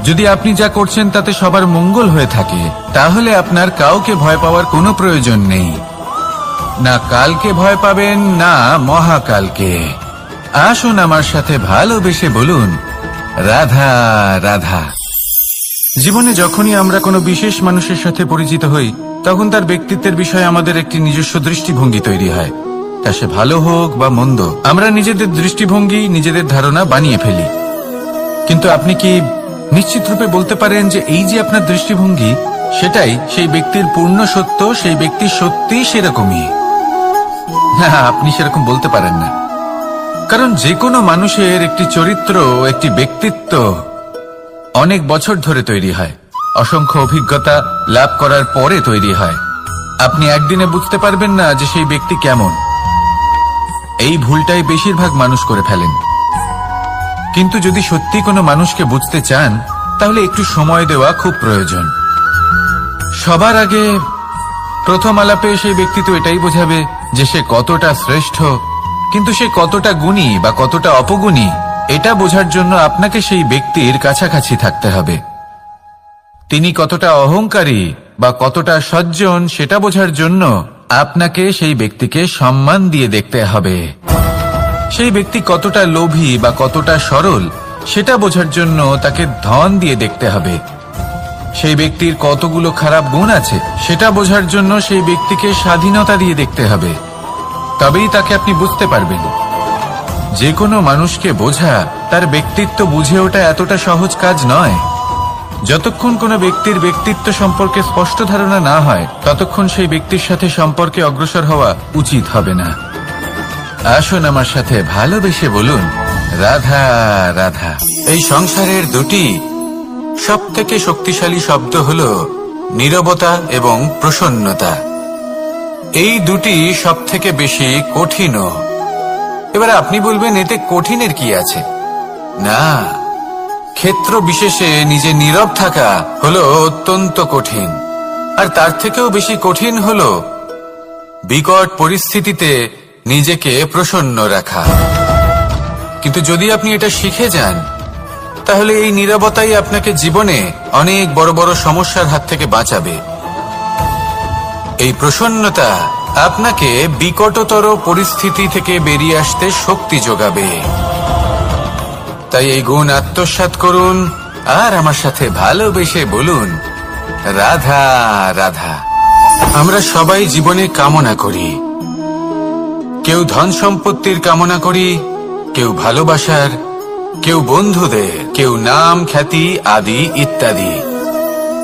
Speaker 1: যদি আপনি যা করছেন তাতে সবার মঙ্গল হয়ে থাকে, তাহলে আপনার কাউকে ভয় পাওয়ার কোনো প্রয়োজন নেই। না কালকে ভয় পাবেন, না মহাকালকে। আসুন আমার সাথে ভালোবেসে বলুন, রাধা রাধা। জীবনে যখনই আমরা কোনো বিশেষ মানুষের সাথে পরিচিত হই, তখন তার ব্যক্তিত্বের বিষয়ে আমাদের একটি নিজস্ব দৃষ্টিভঙ্গি তৈরি হয়। তা সে ভালো হোক বা মন্দ, আমরা নিজেদের দৃষ্টিভঙ্গি, নিজেদের ধারণা বানিয়ে ফেলি। কিন্তু আপনি কি নিশ্চিত রূপে বলতে পারেন যে এই যে আপনার দৃষ্টিভঙ্গি, সেটাই সেই ব্যক্তির পূর্ণ সত্য, সেই ব্যক্তি সত্যি সেরকমই? না, আপনি সেরকম বলতে পারেন না। কারণ যে কোনো মানুষের একটি চরিত্র, একটি ব্যক্তিত্ব অনেক বছর ধরে তৈরি হয়, অসংখ্য অভিজ্ঞতা লাভ করার পরে তৈরি হয়। আপনি একদিনে বুঝতে পারবেন না যে সেই ব্যক্তি কেমন। এই ভুলটাই বেশিরভাগ মানুষ করে ফেলেন। কিন্তু যদি সত্যি কোনো মানুষকে বুঝতে চান, তাহলে একটু সময় দেওয়া খুব প্রয়োজন। সবার আগে প্রথম আলাপে সেই ব্যক্তি তো এটাই বোঝাবে যে সে কতটা শ্রেষ্ঠ, কিন্তু সে কতটা গুণী বা কতটা অপগুণী, এটা বোঝার জন্য আপনাকে সেই ব্যক্তির কাছাকাছি থাকতে হবে। তিনি কতটা অহংকারী বা কতটা সজ্জন, সেটা বোঝার জন্য আপনাকে সেই ব্যক্তিকে সম্মান দিয়ে দেখতে হবে। সেই ব্যক্তি কতটা লোভী বা কতটা সরল, সেটা বোঝার জন্য তাকে ধন দিয়ে দেখতে হবে। সেই ব্যক্তির কতগুলো খারাপ গুণ আছে, সেটা বোঝার জন্য সেই ব্যক্তিকে স্বাধীনতা দিয়ে দেখতে হবে। তবেই তাকে আপনি বুঝতে পারবেন। যে কোনো মানুষকে বোঝা, তার ব্যক্তিত্ব বুঝে ওঠা এতটা সহজ কাজ নয়। যতক্ষণ কোনো ব্যক্তির ব্যক্তিত্ব সম্পর্কে স্পষ্ট ধারণা না হয়, ততক্ষণ সেই ব্যক্তির সাথে সম্পর্কে অগ্রসর হওয়া উচিত হবে না। আসুন আমার সাথে ভালোবেসে বলুন, রাধা রাধা। এই সংসারের দুটি সবথেকে শক্তিশালী শব্দ হল নীরবতা এবং প্রসন্নতা। এই দুটি সবথেকে বেশি কঠিনও। এবার আপনি বলবেন, এতে কঠিনের কি আছে? না, ক্ষেত্র বিশেষে নিজে নীরব থাকা হলো অত্যন্ত কঠিন। আর তার থেকেও বেশি কঠিন হলো বিকট পরিস্থিতিতে নিজেকে প্রসন্ন রাখা। কিন্তু যদি আপনি এটা শিখে যান, তাহলে এই নীরবতাই আপনাকে জীবনে অনেক বড় বড় সমস্যার হাত থেকে বাঁচাবে। এই প্রসন্নতা আপনাকে বিকটতর পরিস্থিতি থেকে বেরিয়ে আসতে শক্তি যোগাবে। তাই এই গুণ আত্মসাৎ করুন আর আমার সাথে ভালোবেসে বলুন, রাধা রাধা। আমরা সবাই জীবনে কামনা করি। কেউ ধন সম্পত্তির কামনা করি, কেউ ভালোবাসার, কেউ বন্ধুদের, কেউ নাম, খ্যাতি আদি ইত্যাদি।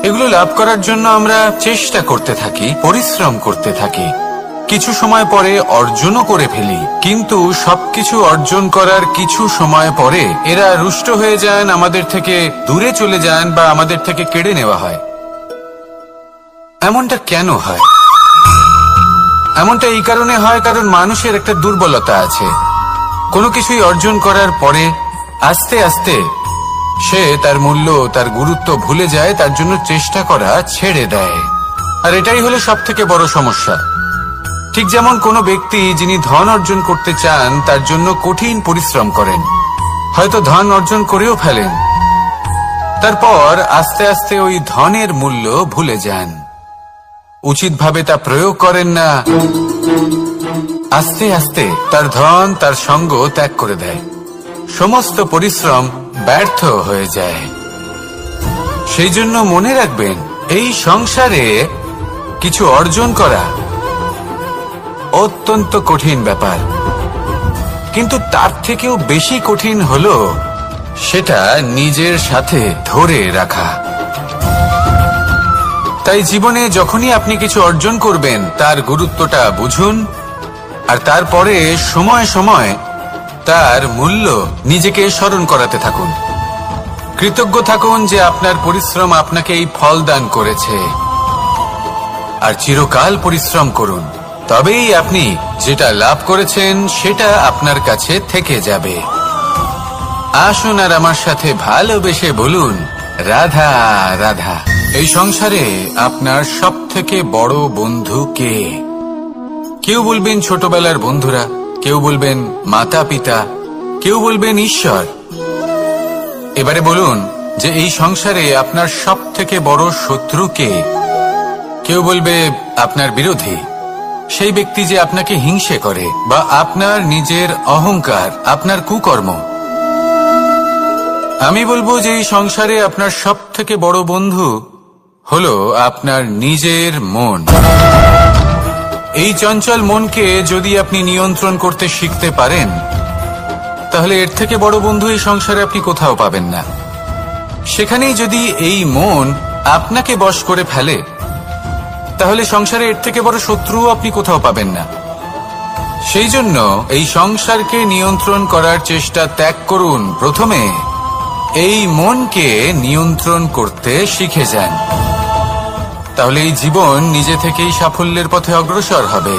Speaker 1: এগুলো লাভ করার জন্য আমরা চেষ্টা করতে থাকি, পরিশ্রম করতে থাকি। কিছু সময় পরে অর্জনও করে ফেলি, কিন্তু সবকিছু অর্জন করার কিছু সময় পরে এরা রুষ্ট হয়ে যান, আমাদের থেকে দূরে চলে যান বা আমাদের থেকে কেড়ে নেওয়া হয়। এমনটা কেন হয়? এমনটা এই কারণে হয় কারণ মানুষের একটা দুর্বলতা আছে। কোনো কিছুই অর্জন করার পরে আস্তে আস্তে সে তার মূল্য, তার গুরুত্ব ভুলে যায়, তার জন্য চেষ্টা করা ছেড়ে দেয়। আর এটাই হলো সব থেকে বড় সমস্যা। ঠিক যেমন কোনো ব্যক্তি যিনি ধন অর্জন করতে চান, তার জন্য কঠিন পরিশ্রম করেন, হয়তো ধন অর্জন করেও ফেলেন, তারপর আস্তে আস্তে ওই ধনের মূল্য ভুলে যান, উচিতভাবে তা প্রয়োগ করেন না, আস্তে আস্তে তার ধন, তার সঙ্গ ত্যাগ করে দেয়। সমস্ত পরিশ্রম ব্যর্থ হয়ে যায়। সেই জন্য মনে রাখবেন, এই সংসারে কিছু অর্জন করা অত্যন্ত কঠিন ব্যাপার, কিন্তু তার থেকেও বেশি কঠিন হলো সেটা নিজের সাথে ধরে রাখা। তাই জীবনে যখনই আপনি কিছু অর্জন করবেন তার গুরুত্বটা বুঝুন, আর তারপরে সময় সময় তার মূল্য নিজেকে স্মরণ করাতে থাকুন। কৃতজ্ঞ থাকুন যে আপনার পরিশ্রম আপনাকে এই ফল দান করেছে, আর চিরকাল পরিশ্রম করুন। তবেই আপনি যেটা লাভ করেছেন সেটা আপনার কাছে থেকে যাবে। আসুন আর আমার সাথে ভালোবেসে বলুন, রাধা রাধা। এই সংসারে আপনার সবথেকে বড় বন্ধু কে? কেউ বলবেন ছোটবেলার বন্ধুরা, কেউ বলবেন মাতা পিতা, কেউ বলবেন ঈশ্বর। এবারে বলুন যে এই সংসারে আপনার সবথেকে বড় শত্রু কে? কেউ বলবে আপনার বিরোধী, সেই ব্যক্তি যে আপনাকে হিংসে করে, বা আপনার নিজের অহংকার, আপনার কুকর্ম। আমি বলবো যে এই সংসারে আপনার সবথেকে বড় বন্ধু হলো আপনার নিজের মন। এই চঞ্চল মনকে যদি আপনি নিয়ন্ত্রণ করতে শিখতে পারেন, তাহলে এর থেকে বড় বন্ধু এই সংসারে আপনি কোথাও পাবেন না। সেখানেই যদি এই মন আপনাকে বশ করে ফেলে, তাহলে সংসারে এর থেকে বড় শত্রু আপনি কোথাও পাবেন না। সেই জন্য এই সংসারকে নিয়ন্ত্রণ করার চেষ্টা ত্যাগ করুন। প্রথমে এই মনকে নিয়ন্ত্রণ করতে শিখে যান, তাহলে এই জীবন নিজে থেকেই সাফল্যের পথে অগ্রসর হবে।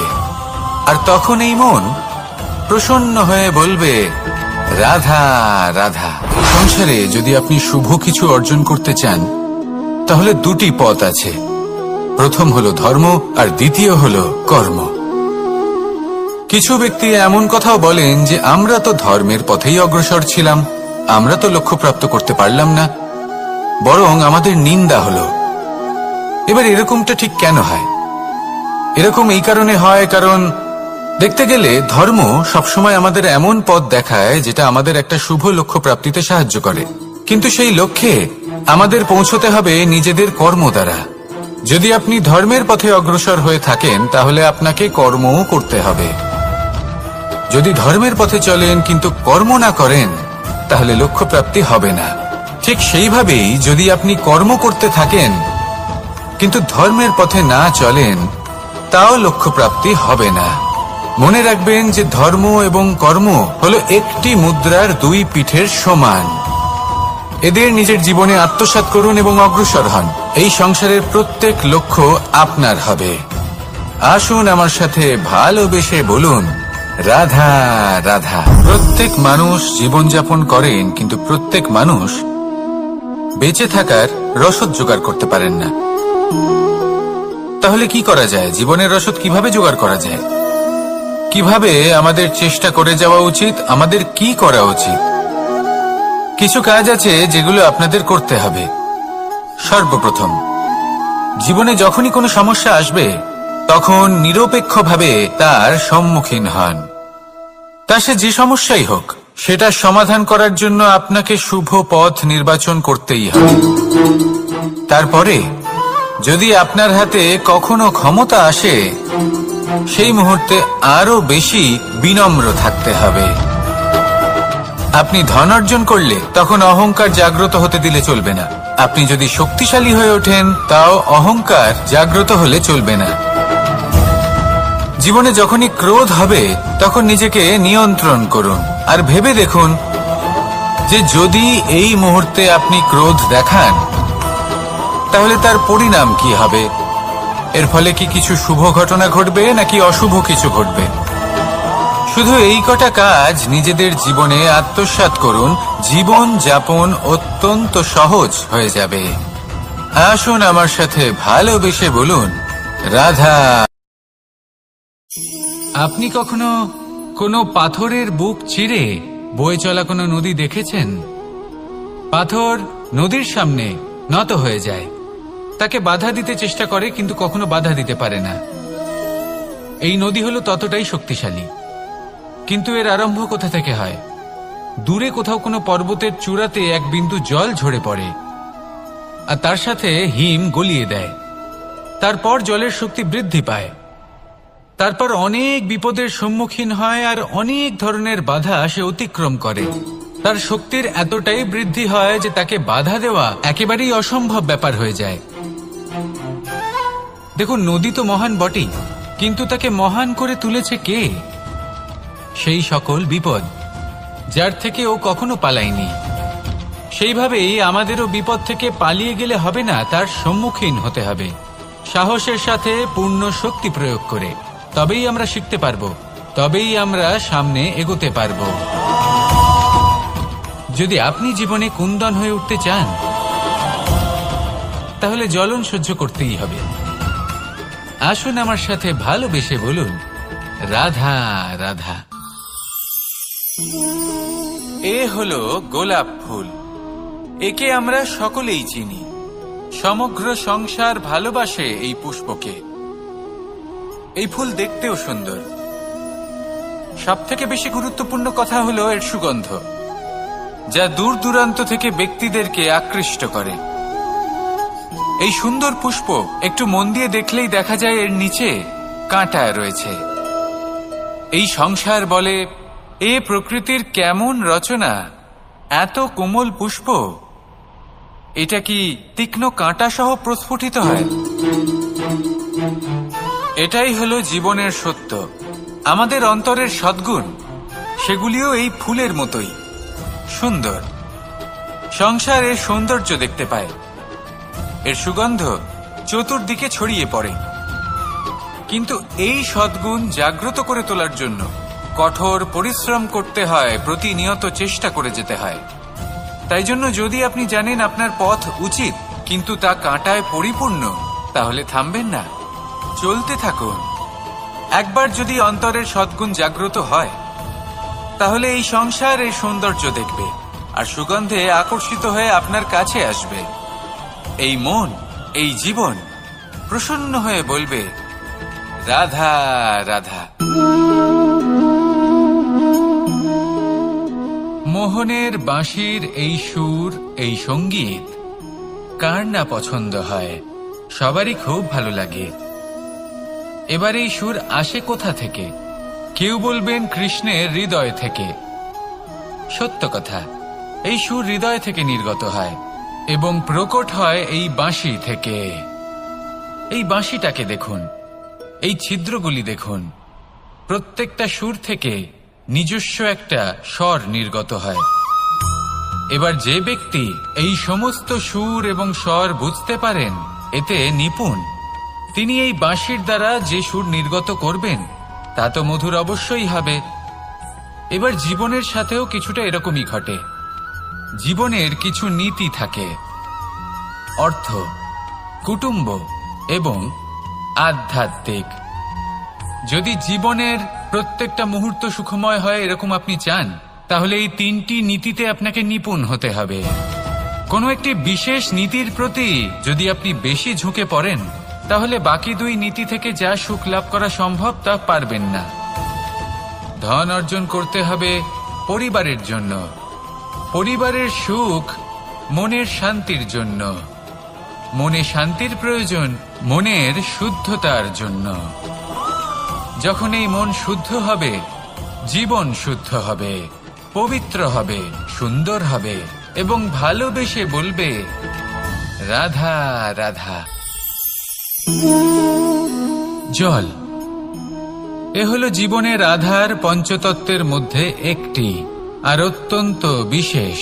Speaker 1: আর তখন এই মন প্রসন্ন হয়ে বলবে, রাধা রাধা। সংসারে যদি আপনি শুভ কিছু অর্জন করতে চান, তাহলে দুটি পথ আছে। প্রথম হলো ধর্ম, আর দ্বিতীয় হলো কর্ম। কিছু ব্যক্তি এমন কথাও বলেন যে আমরা তো ধর্মের পথেই অগ্রসর ছিলাম, আমরা তো লক্ষ্যপ্রাপ্ত করতে পারলাম না, বরং আমাদের নিন্দা হলো। এবার এরকমটা ঠিক কেন হয়? এরকম এই কারণে হয়, কারণ দেখতে গেলে ধর্ম সবসময় আমাদের এমন পথ দেখায় যেটা আমাদের একটা শুভ লক্ষ্য প্রাপ্তিতে সাহায্য করে, কিন্তু সেই লক্ষ্যে আমাদের পৌঁছতে হবে নিজেদের কর্ম দ্বারা। যদি আপনি ধর্মের পথে অগ্রসর হয়ে থাকেন, তাহলে আপনাকে কর্মও করতে হবে। যদি ধর্মের পথে চলেন কিন্তু কর্ম না করেন, তাহলে লক্ষ্য প্রাপ্তি হবে না। ঠিক সেইভাবেই যদি আপনি কর্ম করতে থাকেন কিন্তু ধর্মের পথে না চলেন, তাও লক্ষ্য প্রাপ্তি হবে না। মনে রাখবেন যে ধর্ম এবং কর্ম হলো একটি মুদ্রার দুই পিঠের সমান। এদের নিজের জীবনে আত্মসাৎ করুন এবং অগ্রসর হন। এই সংসারের প্রত্যেক লক্ষ্য আপনার হবে। আসুন আমার সাথে ভালোবেসে বলুন, রাধা রাধা। প্রত্যেক মানুষ জীবনযাপন করেন, কিন্তু প্রত্যেক মানুষ বেঁচে থাকার রসদ জোগাড় করতে পারেন না। তাহলে কি করা যায়? জীবনের রসদ কিভাবে জোগাড় করা যায়? কিভাবে আমাদের চেষ্টা করে যাওয়া উচিত? আমাদের কি করা উচিত? কিছু কাজ আছে যেগুলো আপনাদের করতে হবে। সর্বপ্রথম, জীবনে যখনই কোনো সমস্যা আসবে, তখন নিরপেক্ষভাবে তার সম্মুখীন হন। তা সে যে সমস্যাই হোক, সেটা সমাধান করার জন্য আপনাকে শুভ পথ নির্বাচন করতেই হবে। তারপরে যদি আপনার হাতে কখনো ক্ষমতা আসে, সেই মুহূর্তে আরো বেশি বিনম্র থাকতে হবে। আপনি ধন অর্জন করলে তখন অহংকার জাগ্রত হতে দিলে চলবে না। আপনি যদি শক্তিশালী হয়ে ওঠেন, তাও অহংকার জাগ্রত হলে চলবে না। জীবনে যখনই ক্রোধ হবে, তখন নিজেকে নিয়ন্ত্রণ করুন, আর ভেবে দেখুন যে যদি এই মুহূর্তে আপনি ক্রোধ দেখান, তাহলে তার পরিণাম কি হবে। এর ফলে কি কিছু শুভ ঘটনা ঘটবে নাকি অশুভ কিছু ঘটবে? শুধু এই কটা কাজ নিজেদের জীবনে আত্মসাৎ করুন, জীবন যাপন অত্যন্ত সহজ হয়ে যাবে। আসুন আমার সাথে ভালোবেসে বলুন, রাধা। আপনি কখনো কোনো পাথরের বুক চিরে বয়ে চলা কোনো নদী দেখেছেন? পাথর নদীর সামনে নত হয়ে যায়, তাকে বাধা দিতে চেষ্টা করে কিন্তু কখনো বাধা দিতে পারে না। এই নদী হলো ততটাই শক্তিশালী, কিন্তু এর আরম্ভ কোথা থেকে হয়? দূরে কোথাও কোনো পর্বতের চূড়াতে এক বিন্দু জল ঝরে পড়ে আর তার সাথে হিম গলিয়ে দেয়। তারপর জলের শক্তি বৃদ্ধি পায়। তারপর অনেক বিপদের সম্মুখীন হয় আর অনেক ধরনের বাধা সে অতিক্রম করে। তার শক্তির এতটাই বৃদ্ধি হয় যে তাকে বাধা দেওয়া একেবারেই অসম্ভব ব্যাপার হয়ে যায়। দেখুন, নদী তো মহান বটেই, কিন্তু তাকে মহান করে তুলেছে কে? সেই সকল বিপদ যার থেকে ও কখনো পালায়নি। সেইভাবেই আমাদেরও বিপদ থেকে পালিয়ে গেলে হবে না, তার সম্মুখীন হতে হবে সাহসের সাথে, পূর্ণ শক্তি প্রয়োগ করে। তবেই আমরা শিখতে পারবো, তবেই আমরা সামনে এগোতে পারবো। যদি আপনি জীবনে কুন্দন হয়ে উঠতে চান, তাহলে জ্বলন সহ্য করতেই হবে। আসুন আমার সাথে ভালোবেসে বলুন, রাধা রাধা। এ হলো গোলাপ ফুল। একে আমরা সকলেই চিনি। সমগ্র সংসার ভালোবাসে এই পুষ্পকে। এই ফুল দেখতেও সুন্দর। সবথেকে বেশি গুরুত্বপূর্ণ কথা হলো এর সুগন্ধ, যা দূর দূরান্ত থেকে ব্যক্তিদেরকে আকৃষ্ট করে। এই সুন্দর পুষ্প একটু মন দিয়ে দেখলেই দেখা যায় এর নিচে কাঁটা রয়েছে। এই সংসার বলে, এ প্রকৃতির কেমন রচনা, এত কোমল পুষ্প, এটা কি তীক্ষ্ণ কাঁটা সহ প্রস্ফুটিত হয়? এটাই হলো জীবনের সত্য। আমাদের অন্তরের সদ্গুণ, সেগুলিও এই ফুলের মতোই সুন্দর। সংসার এর সৌন্দর্য দেখতে পায়, এর সুগন্ধ চতুর্দিকে ছড়িয়ে পড়ে। কিন্তু এই সদ্গুণ জাগ্রত করে তোলার জন্য কঠোর পরিশ্রম করতে হয়, প্রতিনিয়ত চেষ্টা করে যেতে হয়। তাই জন্য যদি আপনি জানেন আপনার পথ উচিত কিন্তু তা কাঁটায় পরিপূর্ণ, তাহলে থামবেন না, চলতে থাকুন। একবার যদি অন্তরের সদ্গুণ জাগ্রত হয়, তাহলে এই সংসার এর সৌন্দর্য দেখবে আর সুগন্ধে আকর্ষিত হয়ে আপনার কাছে আসবে। এই মন, এই জীবন প্রসন্ন হয়ে বলবে, রাধা রাধা। মোহনের বাঁশির এই সুর, এই সঙ্গীত কার না পছন্দ হয়? সবারই খুব ভালো লাগে। এবার এই সুর আসে কোথা থেকে? কেউ বলবেন কৃষ্ণের হৃদয় থেকে। সত্য কথা, এই সুর হৃদয় থেকে নির্গত হয় এবং প্রকট হয় এই বাঁশি থেকে। এই বাঁশিটাকে দেখুন, এই ছিদ্রগুলি দেখুন, প্রত্যেকটা সুর থেকে নিজস্ব একটা স্বর নির্গত হয়। এবার যে ব্যক্তি এই সমস্ত সুর এবং স্বর বুঝতে পারেন, এতে নিপুণ, তিনি এই বাঁশির দ্বারা যে সুর নির্গত করবেন তা তো মধুর অবশ্যই হবে। এবার জীবনের সাথেও কিছুটা এরকমই ঘটে। জীবনের কিছু নীতি থাকে, অর্থ, কুটুম্ব এবং আধ্যাত্মিক। যদি জীবনের প্রত্যেকটা মুহূর্ত সুখময় হয় এরকম আপনি চান, তাহলে এই তিনটি নীতিতে আপনাকে নিপুণ হতে হবে। কোনো একটি বিশেষ নীতির প্রতি যদি আপনি বেশি ঝুঁকে পড়েন, তাহলে বাকি দুই নীতি থেকে যা সুখ লাভ করা সম্ভব তা পারবেন না। ধন অর্জন করতে হবে পরিবারের জন্য, পরিবারের সুখ মনের শান্তির জন্য, মনে শান্তির প্রয়োজন মনের শুদ্ধতার জন্য। যখন এই মন শুদ্ধ হবে, জীবন শুদ্ধ হবে, পবিত্র হবে, সুন্দর হবে এবং ভালোবেসে বলবে, রাধা রাধা। জল, এ হলো জীবনের আধার পঞ্চতত্ত্বের মধ্যে একটি, আর অত্যন্ত বিশেষ।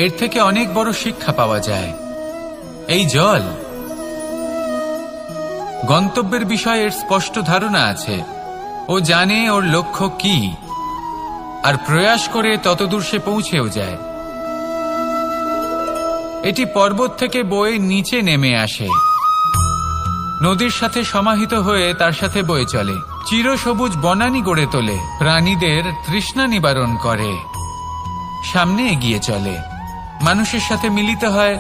Speaker 1: এর থেকে অনেক বড় শিক্ষা পাওয়া যায়। এই জল, গন্তব্যের বিষয়ে এর স্পষ্ট ধারণা আছে। ও জানে ওর লক্ষ্য কি, আর প্রয়াস করে ততদূর সে পৌঁছেও যায়। এটি পর্বত থেকে বয়ে নিচে নেমে আসে, নদীর সাথে সমাহিত হয়ে তার সাথে বয়ে চলে, চিরসবুজ বনানী গড়ে তোলে, প্রাণীদের তৃষ্ণা নিবারণ করে, সামনে এগিয়ে চলে, মানুষের সাথে মিলিত হয়।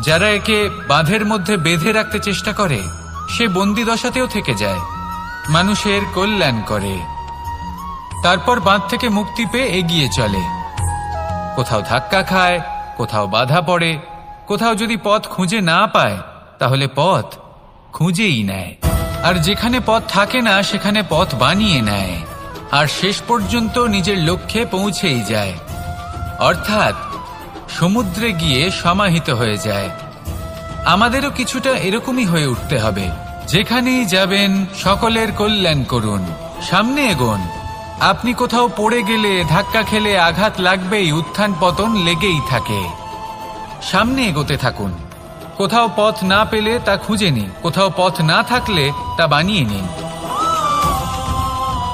Speaker 1: যারা একে বাঁধের মধ্যে বেঁধে রাখতে চেষ্টা করে, সে বন্দি দশাতেও থেকে যায়, মানুষের কল্যাণ করে। তারপর বাঁধ থেকে মুক্তি পেয়ে এগিয়ে চলে। কোথাও ধাক্কা খায়, কোথাও বাধা পড়ে, কোথাও যদি পথ খুঁজে না পায় তাহলে পথ খুঁজেই নেয়, আর যেখানে পথ থাকে না সেখানে পথ বানিয়ে নেয়, আর শেষ পর্যন্ত নিজের লক্ষ্যে পৌঁছেই যায়, অর্থাৎ সমুদ্রে গিয়ে সমাহিত হয়ে যায়। আমাদেরও কিছুটা এরকমই হয়ে উঠতে হবে। যেখানেই যাবেন সকলের কল্যাণ করুন, সামনে এগোন। আপনি কোথাও পড়ে গেলে, ধাক্কা খেলে আঘাত লাগবেই, উত্থান পতন লেগেই থাকে। সামনে এগোতে থাকুন। কোথাও পথ না পেলে তা খুঁজে নিন, কোথাও পথ না থাকলে তা বানিয়ে নিন।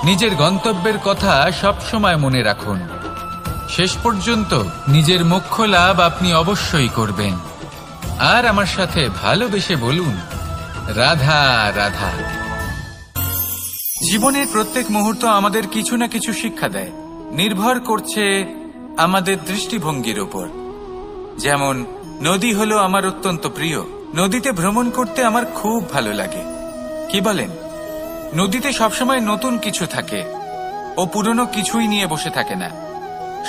Speaker 1: নিজের গন্তব্যের কথা সবসময় মনে রাখুন। শেষ পর্যন্ত নিজের মোক্ষ লাভ আপনি অবশ্যই করবেন। আর আমার সাথে ভালোবেসে বলুন, রাধা রাধা। জীবনের প্রত্যেক মুহূর্ত আমাদের কিছু না কিছু শিক্ষা দেয়, নির্ভর করছে আমাদের দৃষ্টিভঙ্গির উপর। যেমন নদী হলো আমার অত্যন্ত প্রিয়। নদীতে ভ্রমণ করতে আমার খুব ভালো লাগে। কি বলেন? নদীতে সবসময় নতুন কিছু থাকে, ও পুরনো কিছুই নিয়ে বসে থাকে না।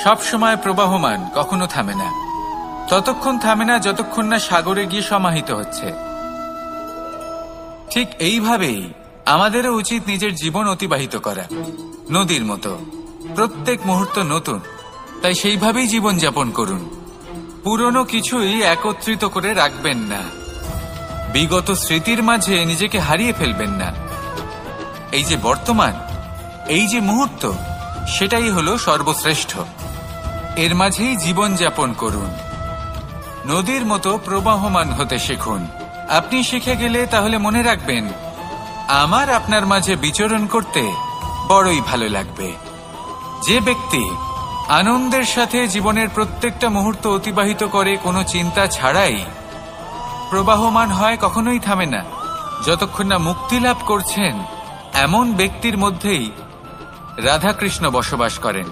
Speaker 1: সবসময় প্রবাহমান, কখনো থামে না। ততক্ষণ থামে না যতক্ষণ না সাগরে গিয়ে সমাহিত হচ্ছে। ঠিক এইভাবেই আমাদেরও উচিত নিজের জীবন অতিবাহিত করা, নদীর মতো। প্রত্যেক মুহূর্ত নতুন, তাই সেইভাবেই জীবন যাপন করুন। পুরনো কিছুই একত্রিত করে রাখবেন না, বিগত স্মৃতির মাঝে নিজেকে হারিয়ে ফেলবেন না। এই যে বর্তমান, এই যে মুহূর্ত, সেটাই হলো সর্বশ্রেষ্ঠ। এর মাঝেই জীবন যাপন করুন। নদীর মতো প্রবাহমান হতে শিখুন। আপনি শিখে গেলে তাহলে মনে রাখবেন, আমার আপনার মাঝে বিচরণ করতে বড়ই ভালো লাগবে। যে ব্যক্তি আনন্দের সাথে জীবনের প্রত্যেকটা মুহূর্ত অতিবাহিত করে, কোনো চিন্তা ছাড়াই প্রবাহমান হয়, কখনোই থামে না, যতক্ষণ না মুক্তি লাভ করছেন, এমন ব্যক্তির মধ্যেই রাধাকৃষ্ণ বসবাস করেন।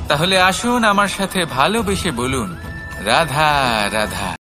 Speaker 1: তাহলে আসুন আমার সাথে ভালোবেসে বলুন, রাধা রাধা।